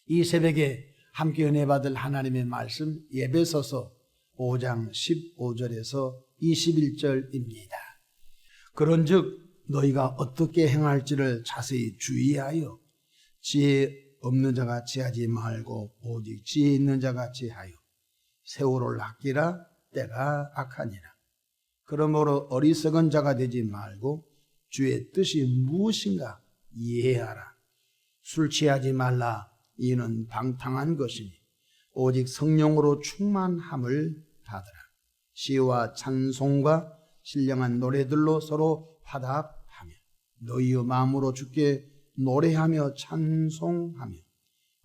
이 새벽에 함께 은혜 받을 하나님의 말씀 에베소서 5장 15절에서 21절입니다. 그런즉 너희가 어떻게 행할지를 자세히 주의하여 지혜 없는 자가 지하지 말고 오직 지혜 있는 자가 지하여 세월을 아끼라. 때가 악하니라. 그러므로 어리석은 자가 되지 말고 주의 뜻이 무엇인가 이해하라. 술 취하지 말라. 이는 방탕한 것이니 오직 성령으로 충만함을 받으라. 시와 찬송과 신령한 노래들로 서로 화답하며 너희의 마음으로 주께 노래하며 찬송하며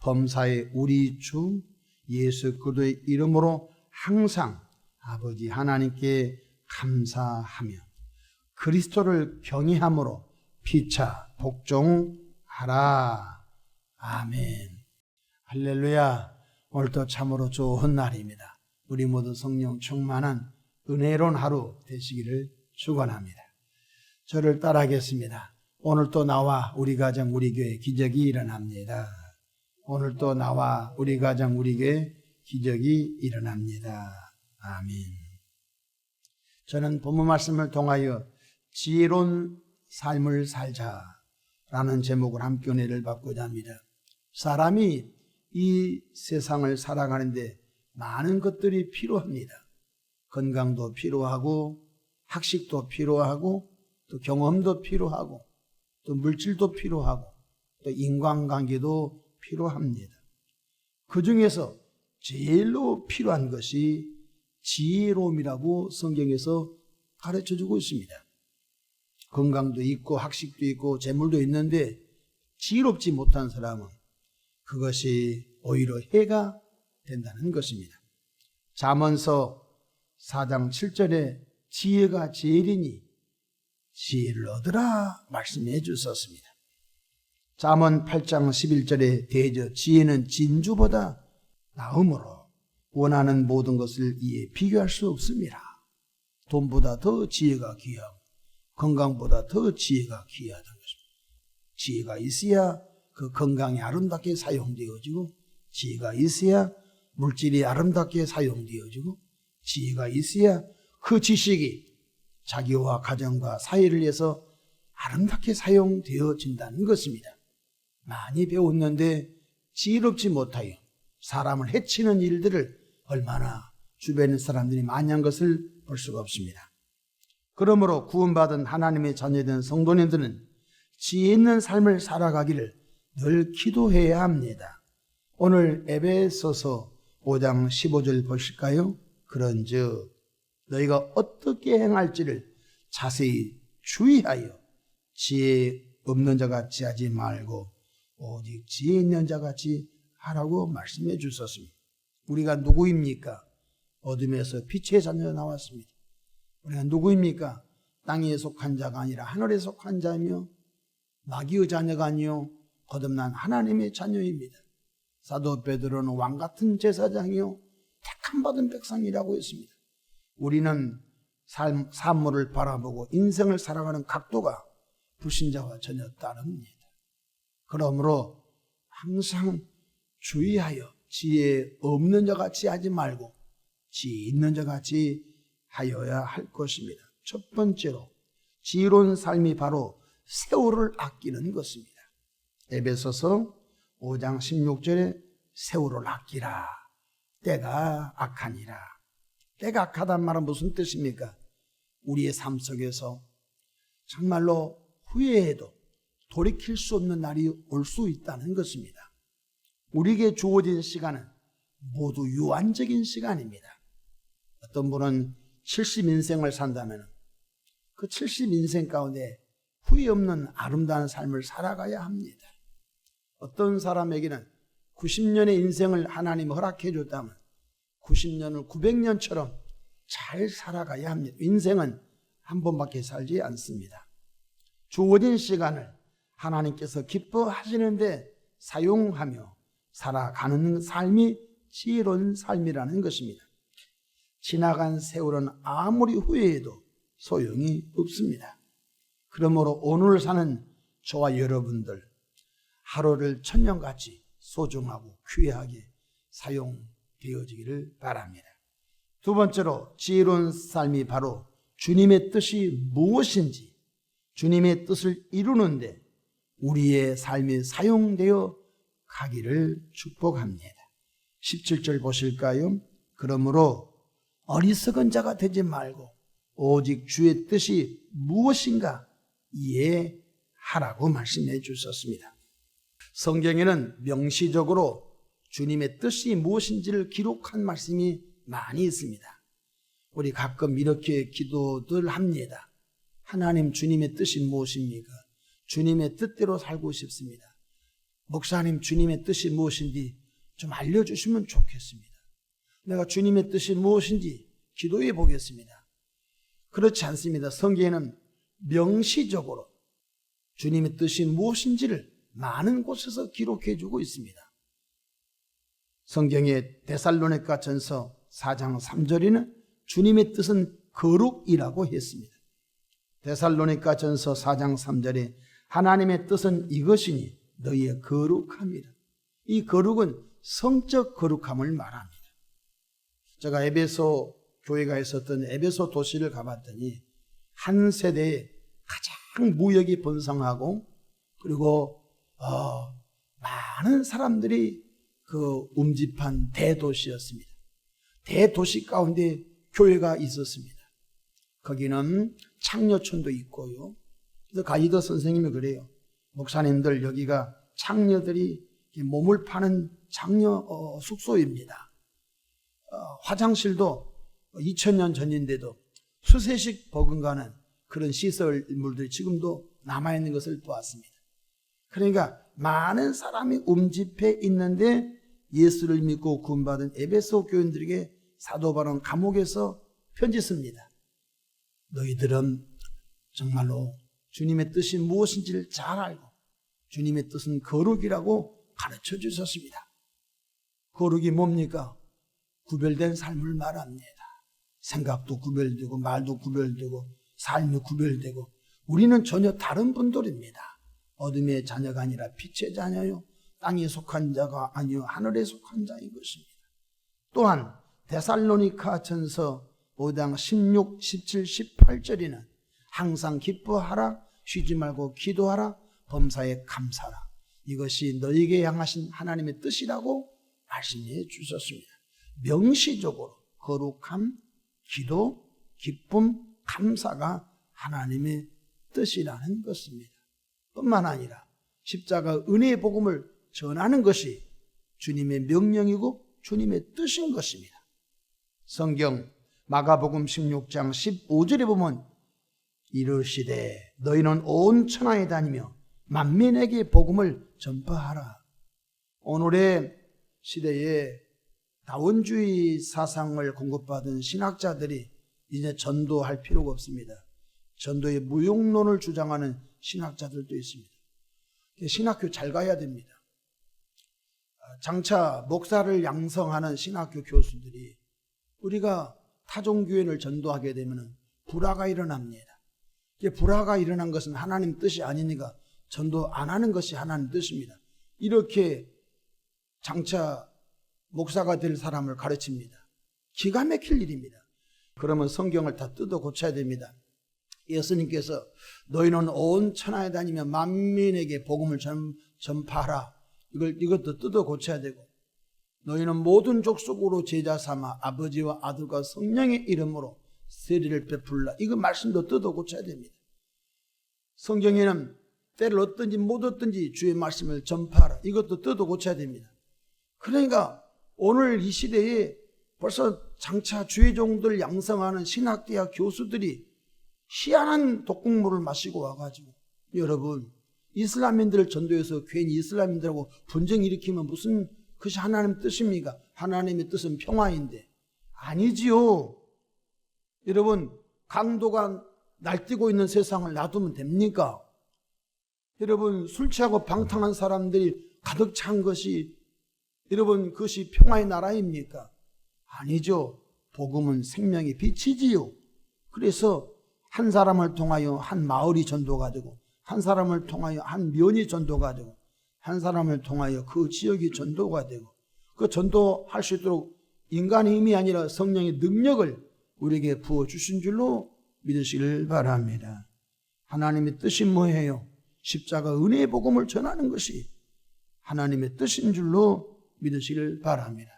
범사의 우리 주 예수 그리스도의 이름으로 항상 아버지 하나님께 감사하며 그리스도를 경외함으로 피차 복종하라. 아멘. 할렐루야. 오늘도 참으로 좋은 날입니다. 우리 모두 성령 충만한 은혜로운 하루 되시기를 축원합니다. 저를 따라하겠습니다. 오늘도 나와 우리 가정 우리 교회 기적이 일어납니다. 오늘도 나와 우리 가정 우리 교회 기적이 일어납니다. 아멘. 저는 본문 말씀을 통하여 지혜로운 삶을 살자라는 제목을 함께 은혜를 받고자 합니다. 사람이 이 세상을 살아가는데 많은 것들이 필요합니다. 건강도 필요하고 학식도 필요하고 또 경험도 필요하고 또 물질도 필요하고 또 인간관계도 필요합니다. 그 중에서 제일로 필요한 것이 지혜로움이라고 성경에서 가르쳐주고 있습니다. 건강도 있고 학식도 있고 재물도 있는데 지혜롭지 못한 사람은 그것이 오히려 해가 된다는 것입니다. 잠언서 4장 7절에 지혜가 제일이니 지혜를 얻으라 말씀해 주셨습니다. 잠언 8장 11절에 대저 지혜는 진주보다 나음으로 원하는 모든 것을 이에 비교할 수 없습니다. 돈보다 더 지혜가 귀하고 건강보다 더 지혜가 귀하다는 것입니다. 지혜가 있어야 그 건강이 아름답게 사용되어지고 지혜가 있어야 물질이 아름답게 사용되어지고 지혜가 있어야 그 지식이 자기와 가정과 사회를 위해서 아름답게 사용되어진다는 것입니다. 많이 배웠는데 지혜롭지 못하여 사람을 해치는 일들을 얼마나 주변의 사람들이 많이 한 것을 볼 수가 없습니다. 그러므로 구원받은 하나님의 자녀된 성도님들은 지혜 있는 삶을 살아가기를 늘 기도해야 합니다. 오늘 에베소서 5장 15절 보실까요? 그런즉 너희가 어떻게 행할지를 자세히 주의하여 지혜 없는 자같이 하지 말고 오직 지혜 있는 자같이 하라고 말씀해 주셨습니다. 우리가 누구입니까? 어둠에서 빛의 자녀가 나왔습니다. 우리가 누구입니까? 땅에 속한 자가 아니라 하늘에 속한 자며 마귀의 자녀가 아니요 거듭난 하나님의 자녀입니다. 사도 베드로는 왕같은 제사장이요 택함 받은 백성이라고 했습니다. 우리는 사물을 바라보고 인생을 살아가는 각도가 불신자와 전혀 다릅니다. 그러므로 항상 주의하여 지혜 없는 자같이 하지 말고 지혜 있는 자같이 하여야 할 것입니다. 첫 번째로 지혜로운 삶이 바로 세월을 아끼는 것입니다. 에베소서 5장 16절에 세월을 아끼라. 때가 악하니라. 때가 악하다는 말은 무슨 뜻입니까? 우리의 삶 속에서 정말로 후회해도 돌이킬 수 없는 날이 올 수 있다는 것입니다. 우리에게 주어진 시간은 모두 유한적인 시간입니다. 어떤 분은 70인생을 산다면 그 70인생 가운데 후회 없는 아름다운 삶을 살아가야 합니다. 어떤 사람에게는 90년의 인생을 하나님이 허락해 줬다면 90년을 900년처럼 잘 살아가야 합니다. 인생은 한 번밖에 살지 않습니다. 주어진 시간을 하나님께서 기뻐하시는데 사용하며 살아가는 삶이 지혜로운 삶이라는 것입니다. 지나간 세월은 아무리 후회해도 소용이 없습니다. 그러므로 오늘 사는 저와 여러분들 하루를 천년같이 소중하고 귀하게 사용되어지기를 바랍니다. 두 번째로 지혜로운 삶이 바로 주님의 뜻이 무엇인지, 주님의 뜻을 이루는데 우리의 삶이 사용되어 가기를 축복합니다. 17절 보실까요? 그러므로 어리석은 자가 되지 말고 오직 주의 뜻이 무엇인가 이해하라고 말씀해 주셨습니다. 성경에는 명시적으로 주님의 뜻이 무엇인지를 기록한 말씀이 많이 있습니다. 우리 가끔 이렇게 기도들 합니다. 하나님, 주님의 뜻이 무엇입니까? 주님의 뜻대로 살고 싶습니다. 목사님, 주님의 뜻이 무엇인지 좀 알려주시면 좋겠습니다. 내가 주님의 뜻이 무엇인지 기도해 보겠습니다. 그렇지 않습니다. 성경에는 명시적으로 주님의 뜻이 무엇인지를 많은 곳에서 기록해 주고 있습니다. 성경의 데살로니가전서 4장 3절에는 주님의 뜻은 거룩이라고 했습니다. 데살로니가전서 4장 3절에 하나님의 뜻은 이것이니 너희의 거룩함이라. 이 거룩은 성적 거룩함을 말합니다. 제가 에베소 교회가 있었던 에베소 도시를 가봤더니 한 세대에 가장 무역이 번성하고 그리고 많은 사람들이 음집한 대도시였습니다. 대도시 가운데 교회가 있었습니다. 거기는 창녀촌도 있고요. 그래서 가이드 선생님이 그래요. 목사님들, 여기가 창녀들이 몸을 파는 창녀 숙소입니다. 화장실도 2000년 전인데도 수세식 버금가는 그런 시설물들이 지금도 남아있는 것을 보았습니다. 그러니까 많은 사람이 음집해 있는데 예수를 믿고 구원받은 에베소 교인들에게 사도 바울은 감옥에서 편지 씁니다. 너희들은 정말로 주님의 뜻이 무엇인지를 잘 알고 주님의 뜻은 거룩이라고 가르쳐 주셨습니다. 거룩이 뭡니까? 구별된 삶을 말합니다. 생각도 구별되고 말도 구별되고 삶이 구별되고 우리는 전혀 다른 분들입니다. 어둠의 자녀가 아니라 빛의 자녀요, 땅에 속한 자가 아니요 하늘에 속한 자인 것입니다. 또한 데살로니가전서 5장 16, 17, 18절에는 항상 기뻐하라, 쉬지 말고 기도하라, 범사에 감사하라. 이것이 너에게 향하신 하나님의 뜻이라고 말씀해 주셨습니다. 명시적으로 거룩함, 기도, 기쁨, 감사가 하나님의 뜻이라는 것입니다. 뿐만 아니라 십자가 은혜의 복음을 전하는 것이 주님의 명령이고 주님의 뜻인 것입니다. 성경 마가복음 16장 15절에 보면 이르시되 너희는 온 천하에 다니며 만민에게 복음을 전파하라. 오늘의 시대에 다원주의 사상을 공급받은 신학자들이 이제 전도할 필요가 없습니다. 전도의 무용론을 주장하는 신학자들도 있습니다. 신학교 잘 가야 됩니다. 장차 목사를 양성하는 신학교 교수들이 우리가 타종교회를 전도하게 되면 불화가 일어납니다. 불화가 일어난 것은 하나님 뜻이 아니니까 전도 안 하는 것이 하나님 뜻입니다. 이렇게 장차 목사가 될 사람을 가르칩니다. 기가 막힐 일입니다. 그러면 성경을 다 뜯어 고쳐야 됩니다. 예수님께서 너희는 온 천하에 다니며 만민에게 복음을 전파하라. 이것도 뜯어 고쳐야 되고 너희는 모든 족속으로 제자 삼아 아버지와 아들과 성령의 이름으로 세례를 베풀라. 이거 말씀도 뜯어 고쳐야 됩니다. 성경에는 때를 얻든지 못 얻든지 주의 말씀을 전파하라. 이것도 뜯어 고쳐야 됩니다. 그러니까 오늘 이 시대에 벌써 장차 주의 종들 양성하는 신학대학 교수들이 희한한 독극물을 마시고 와가지고 여러분 이슬람인들을 전도해서 괜히 이슬람인들하고 분쟁 일으키면 무슨 그것이 하나님 뜻입니까? 하나님의 뜻은 평화인데 아니지요. 여러분 강도가 날뛰고 있는 세상을 놔두면 됩니까? 여러분 술 취하고 방탕한 사람들이 가득 찬 것이 여러분 그것이 평화의 나라입니까? 아니죠. 복음은 생명의 빛이지요. 그래서 한 사람을 통하여 한 마을이 전도가 되고 한 사람을 통하여 한 면이 전도가 되고 한 사람을 통하여 그 지역이 전도가 되고 그 전도할 수 있도록 인간의 힘이 아니라 성령의 능력을 우리에게 부어주신 줄로 믿으시길 바랍니다. 하나님의 뜻이 뭐예요? 십자가 은혜의 복음을 전하는 것이 하나님의 뜻인 줄로 믿으시길 바랍니다.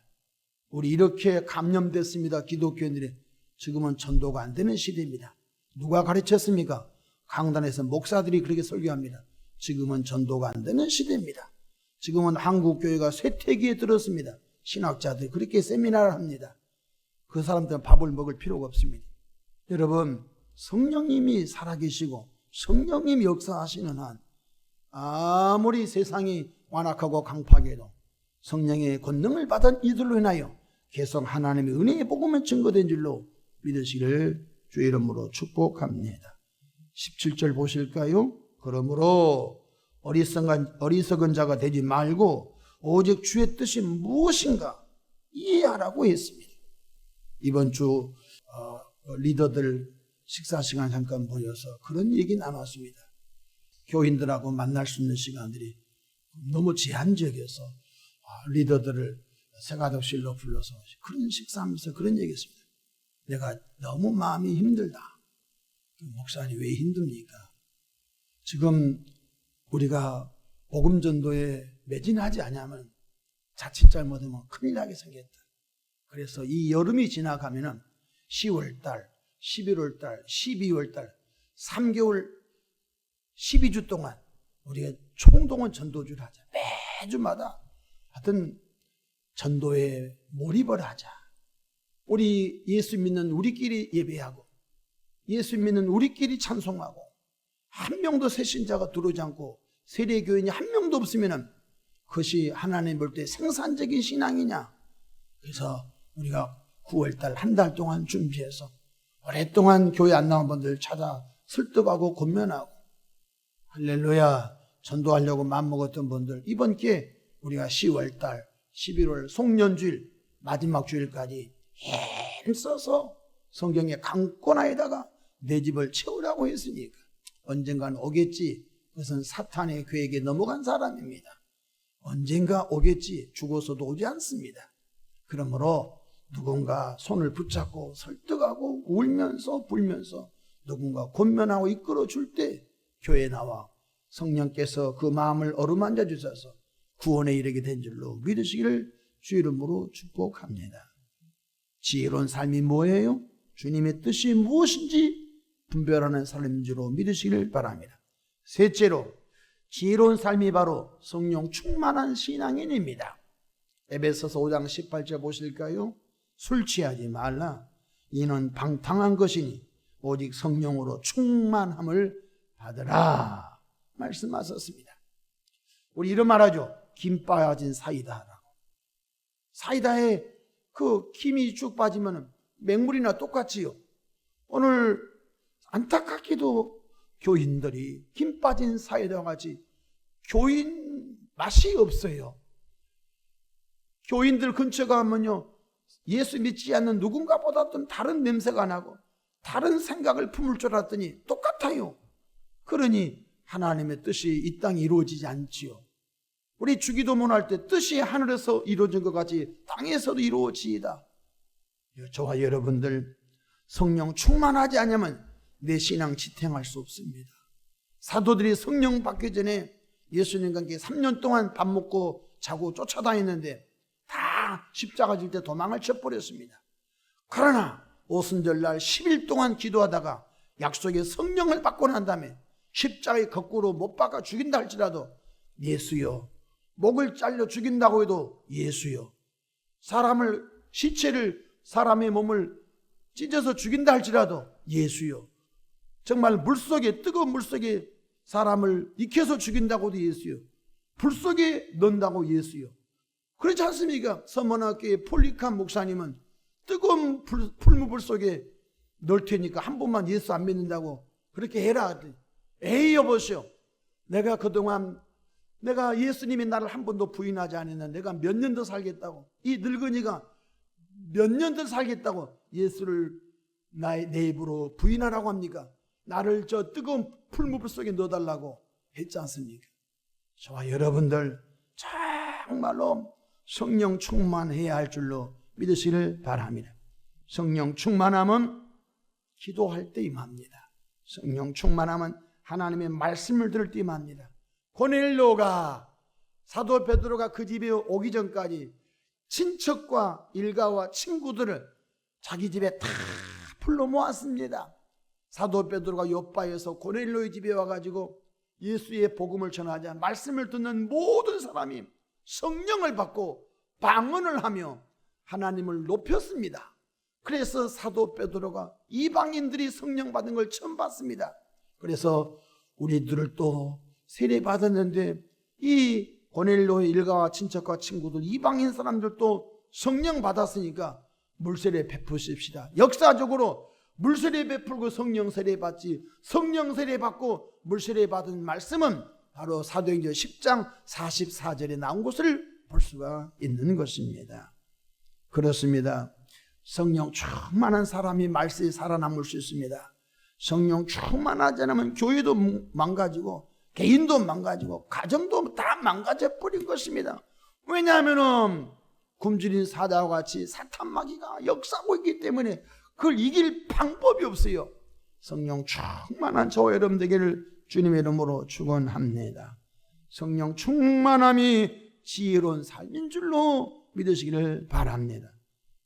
우리 이렇게 감염됐습니다. 기독교인들이. 지금은 전도가 안 되는 시대입니다. 누가 가르쳤습니까? 강단에서 목사들이 그렇게 설교합니다. 지금은 전도가 안 되는 시대입니다. 지금은 한국교회가 쇠퇴기에 들었습니다. 신학자들이 그렇게 세미나를 합니다. 그 사람들은 밥을 먹을 필요가 없습니다. 여러분, 성령님이 살아계시고 성령님이 역사하시는 한 아무리 세상이 완악하고 강팍해도 성령의 권능을 받은 이들로 인하여 계속 하나님의 은혜의 복음은 증거된 줄로 믿으시기를 주의 이름으로 축복합니다. 17절 보실까요? 그러므로 어리석은 자가 되지 말고 오직 주의 뜻이 무엇인가 이해하라고 했습니다. 이번 주 리더들 식사 시간 잠깐 모여서 그런 얘기 나눴습니다. 교인들하고 만날 수 있는 시간들이 너무 제한적이어서 리더들을 새가독실로 불러서 그런 식사하면서 그런 얘기했습니다. 내가 너무 마음이 힘들다. 목사님 왜 힘듭니까? 지금 우리가 복음전도에 매진하지 않으면 자칫 잘못하면 큰일 나게 생겼다. 그래서 이 여름이 지나가면은 10월달, 11월달, 12월달, 3개월, 12주 동안 우리가 총동원 전도주를 하자. 매주마다 하여튼 전도에 몰입을 하자. 우리 예수 믿는 우리끼리 예배하고 예수 믿는 우리끼리 찬송하고 한 명도 새 신자가 들어오지 않고 세례교인이 한 명도 없으면 그것이 하나님 볼 때 생산적인 신앙이냐. 그래서 우리가 9월달 한 달 동안 준비해서 오랫동안 교회 안 나온 분들 찾아 설득하고 권면하고 할렐루야 전도하려고 마음먹었던 분들 이번 기회에 우리가 10월달 11월 송년주일 마지막 주일까지 힘써서 성경의 강권하에다가 내 집을 채우라고 했으니까 언젠가는 오겠지. 그것은 사탄의 계획에 넘어간 사람입니다. 언젠가 오겠지. 죽어서도 오지 않습니다. 그러므로 누군가 손을 붙잡고 설득하고 울면서 불면서 누군가 권면하고 이끌어 줄 때 교회에 나와 성령께서 그 마음을 어루만져 주셔서 구원에 이르게 된 줄로 믿으시기를 주 이름으로 축복합니다. 지혜로운 삶이 뭐예요? 주님의 뜻이 무엇인지 분별하는 삶인 줄로 믿으시기를 바랍니다. 셋째로 지혜로운 삶이 바로 성령 충만한 신앙인입니다. 에베소서 5장 18절 보실까요? 술 취하지 말라. 이는 방탕한 것이니 오직 성령으로 충만함을 받으라 말씀하셨습니다. 우리 이런 말하죠. 김 빠진 사이다라고. 사이다에 그 김이 쭉 빠지면 맹물이나 똑같지요. 오늘 안타깝게도 교인들이 김 빠진 사이다와 같이 교인 맛이 없어요. 교인들 근처 가면요 예수 믿지 않는 누군가보다 좀 다른 냄새가 나고 다른 생각을 품을 줄 알았더니 똑같아요. 그러니 하나님의 뜻이 이 땅에 이루어지지 않지요. 우리 주기도문 할 때 뜻이 하늘에서 이루어진 것 같이 땅에서도 이루어지이다. 저와 여러분들 성령 충만하지 않으면 내 신앙 지탱할 수 없습니다. 사도들이 성령 받기 전에 예수님과 함께 3년 동안 밥 먹고 자고 쫓아다녔는데 다 십자가 질 때 도망을 쳐버렸습니다. 그러나 오순절날 10일 동안 기도하다가 약속의 성령을 받고 난 다음에 십자가에 거꾸로 못 박아 죽인다 할지라도 예수여, 목을 잘려 죽인다고 해도 예수여, 사람의 몸을 찢어서 죽인다 할지라도 예수여, 정말 물속에 뜨거운 물속에 사람을 익혀서 죽인다고도 예수여, 불속에 넣는다고 예수여. 그렇지 않습니까? 서머나교회 폴리칸 목사님은 뜨거운 풀무불 속에 넣을 테니까 한 번만 예수 안 믿는다고 그렇게 해라. 에이 여보시오, 내가 그동안 내가 예수님이 나를 한 번도 부인하지 않았는데 내가 몇 년 더 살겠다고, 이 늙은이가 몇 년 더 살겠다고 예수를 내 입으로 부인하라고 합니까? 나를 저 뜨거운 풀무불 속에 넣어달라고 했지 않습니까? 저와 여러분들 정말로 성령 충만해야 할 줄로 믿으시길 바랍니다. 성령 충만함은 기도할 때 임합니다. 성령 충만함은 하나님의 말씀을 들을 때 임합니다. 고넬료가, 사도 베드로가 그 집에 오기 전까지 친척과 일가와 친구들을 자기 집에 다 불러 모았습니다. 사도 베드로가 요빠에서 고넬료의 집에 와가지고 예수의 복음을 전하자 말씀을 듣는 모든 사람이 성령을 받고 방언을 하며 하나님을 높였습니다. 그래서 사도 베드로가 이방인들이 성령 받은 걸 처음 봤습니다. 그래서 우리들을 또 세례 받았는데 이 고넬료의 일가와 친척과 친구들, 이방인 사람들도 성령 받았으니까 물세례 베푸십시다. 역사적으로 물세례 베풀고 성령 세례 받지, 성령 세례 받고 물세례 받은 말씀은 바로 사도행전 10장 44절에 나온 것을 볼 수가 있는 것입니다. 그렇습니다. 성령 충만한 사람이 말세에 살아남을 수 있습니다. 성령 충만하지 않으면 교회도 망가지고 개인도 망가지고 가정도 다 망가져 버린 것입니다. 왜냐하면 굶주린 사자와 같이 사탄 마귀가 역사하고 있기 때문에 그걸 이길 방법이 없어요. 성령 충만한 저와 여러분 되기를 주님의 이름으로 축원합니다. 성령 충만함이 지혜로운 삶인 줄로 믿으시기를 바랍니다.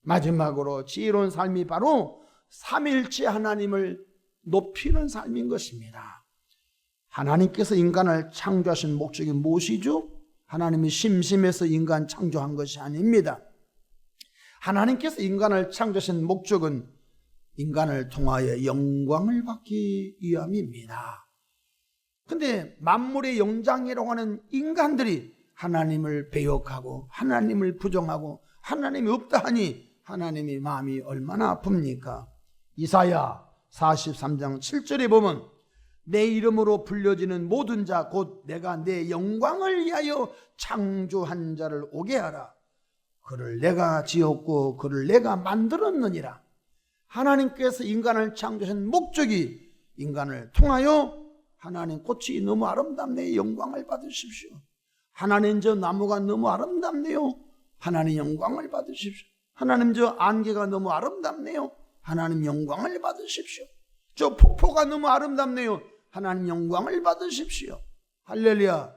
마지막으로 지혜로운 삶이 바로 삼위일체 하나님을 높이는 삶인 것입니다. 하나님께서 인간을 창조하신 목적이 무엇이죠? 하나님이 심심해서 인간 창조한 것이 아닙니다. 하나님께서 인간을 창조하신 목적은 인간을 통하여 영광을 받기 위함입니다. 근데 만물의 영장이라고 하는 인간들이 하나님을 배역하고 하나님을 부정하고 하나님이 없다 하니 하나님의 마음이 얼마나 아픕니까? 이사야 43장 7절에 보면 내 이름으로 불려지는 모든 자 곧 내가 내 영광을 위하여 창조한 자를 오게 하라. 그를 내가 지었고 그를 내가 만들었느니라. 하나님께서 인간을 창조하신 목적이 인간을 통하여 하나님 꽃이 너무 아름답네요. 영광을 받으십시오. 하나님 저 나무가 너무 아름답네요. 하나님 영광을 받으십시오. 하나님 저 안개가 너무 아름답네요. 하나님 영광을 받으십시오. 저 폭포가 너무 아름답네요. 하나님 영광을 받으십시오. 할렐루야.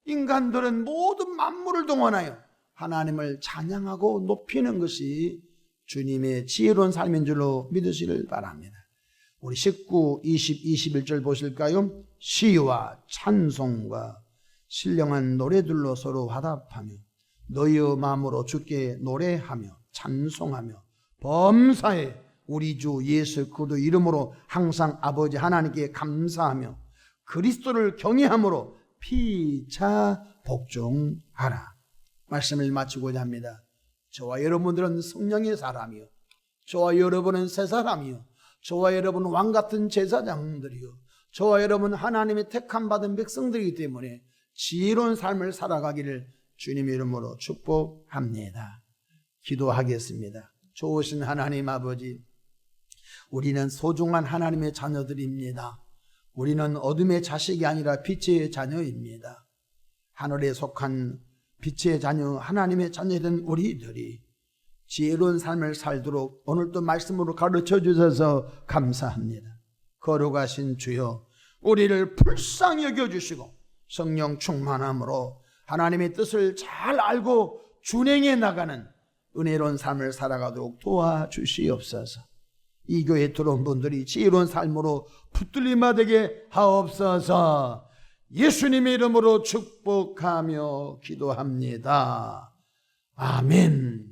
인간들은 모든 만물을 동원하여 하나님을 찬양하고 높이는 것이 주님의 지혜로운 삶인 줄로 믿으시길 바랍니다. 우리 19, 20, 21절 보실까요? 시와 찬송과 신령한 노래들로 서로 화답하며 너희의 마음으로 주께 노래하며 찬송하며 범사에 우리 주 예수 그리스도 이름으로 항상 아버지 하나님께 감사하며 그리스도를 경외함으로 피차 복종하라. 말씀을 마치고자 합니다. 저와 여러분들은 성령의 사람이요, 저와 여러분은 새 사람이요, 저와 여러분은 왕같은 제사장들이요, 저와 여러분 하나님의 택함 받은 백성들이기 때문에 지혜로운 삶을 살아가기를 주님의 이름으로 축복합니다. 기도하겠습니다. 좋으신 하나님 아버지, 우리는 소중한 하나님의 자녀들입니다. 우리는 어둠의 자식이 아니라 빛의 자녀입니다. 하늘에 속한 빛의 자녀, 하나님의 자녀된 우리들이 지혜로운 삶을 살도록 오늘도 말씀으로 가르쳐 주셔서 감사합니다. 거룩하신 주여, 우리를 불쌍히 여겨주시고 성령 충만함으로 하나님의 뜻을 잘 알고 준행해 나가는 은혜로운 삶을 살아가도록 도와주시옵소서. 이 교회에 들어온 분들이 지혜로운 삶으로 붙들림아 되게 하옵소서. 예수님의 이름으로 축복하며 기도합니다. 아멘.